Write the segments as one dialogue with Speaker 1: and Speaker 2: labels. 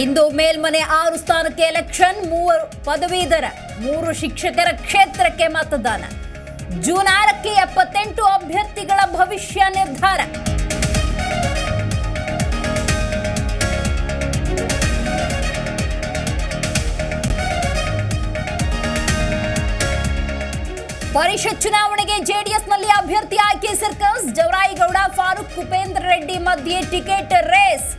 Speaker 1: ಇಂದು ಮೇಲ್ಮನೆ 6 ಸ್ಥಾನಕ್ಕೆ ಎಲೆಕ್ಷನ್, 3 ಪದವೀಧರ 3 ಶಿಕ್ಷಕರ ಕ್ಷೇತ್ರಕ್ಕೆ ಮತದಾನ. ಜೂನ್ 6ಕ್ಕೆ 78 ಅಭ್ಯರ್ಥಿಗಳ ಭವಿಷ್ಯ ನಿರ್ಧಾರ. ಪರಿಷತ್ ಚುನಾವಣೆಗೆ ಜೆಡಿಎಸ್ನಲ್ಲಿ ಅಭ್ಯರ್ಥಿ ಆಯ್ಕೆ ಸರ್ಕಸ್. ಜವರಾಯಿಗೌಡ, ಫಾರೂಕ್, ಕುಪೇಂದ್ರ ರೆಡ್ಡಿ ಮಧ್ಯೆ ಟಿಕೆಟ್ ರೇಸ್.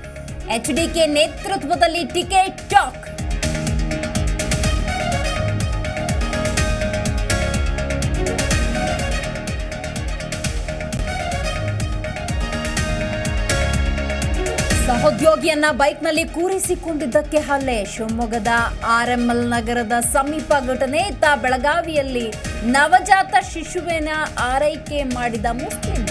Speaker 1: ಎಚ್ಡಿಕೆ ನೇತೃತ್ವದಲ್ಲಿ ಟಿಕೆಟ್ ಟಾಕ್. ಸಹೋದ್ಯೋಗಿಯನ್ನ ಬೈಕ್ನಲ್ಲಿ ಕೂರಿಸಿಕೊಂಡಿದ್ದಕ್ಕೆ ಹಲ್ಲೆ. ಶಿವಮೊಗ್ಗದ ಆರ್ಎಂಎಲ್ ನಗರದ ಸಮೀಪ ಘಟನೆ. ಬೆಳಗಾವಿಯಲ್ಲಿ ನವಜಾತ ಶಿಶುವಿನ ಆರೈಕೆ ಮಾಡಿದ ಮುಸ್ಲಿಂ.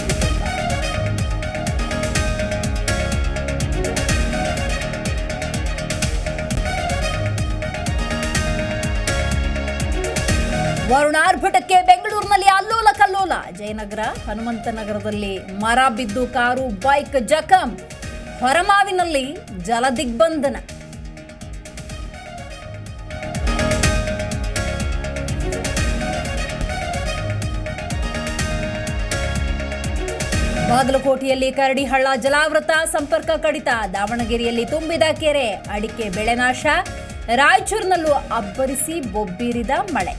Speaker 1: ವರುಣಾರ್ಭಟಕ್ಕೆ ಬೆಂಗಳೂರಿನಲ್ಲಿ ಅಲ್ಲೋಲ ಕಲ್ಲೋಲ. ಜಯನಗರ, ಹನುಮಂತನಗರದಲ್ಲಿ ಮರ ಬಿದ್ದು ಕಾರು ಬೈಕ್ ಜಖಂ. ಹೊರಮಾವಿನಲ್ಲಿ ಜಲದಿಗ್ಬಂಧನ. ಬಾಗಲಕೋಟೆಯಲ್ಲಿ ಕರಡಿಹಳ್ಳ ಜಲಾವೃತ, ಸಂಪರ್ಕ ಕಡಿತ. ದಾವಣಗೆರೆಯಲ್ಲಿ ತುಂಬಿದ ಕೆರೆ, ಅಡಿಕೆ ಬೆಳೆ ನಾಶ. ರಾಯಚೂರಿನಲ್ಲೂ ಅಬ್ಬರಿಸಿ ಬೊಬ್ಬಿರಿದ ಮಳೆ.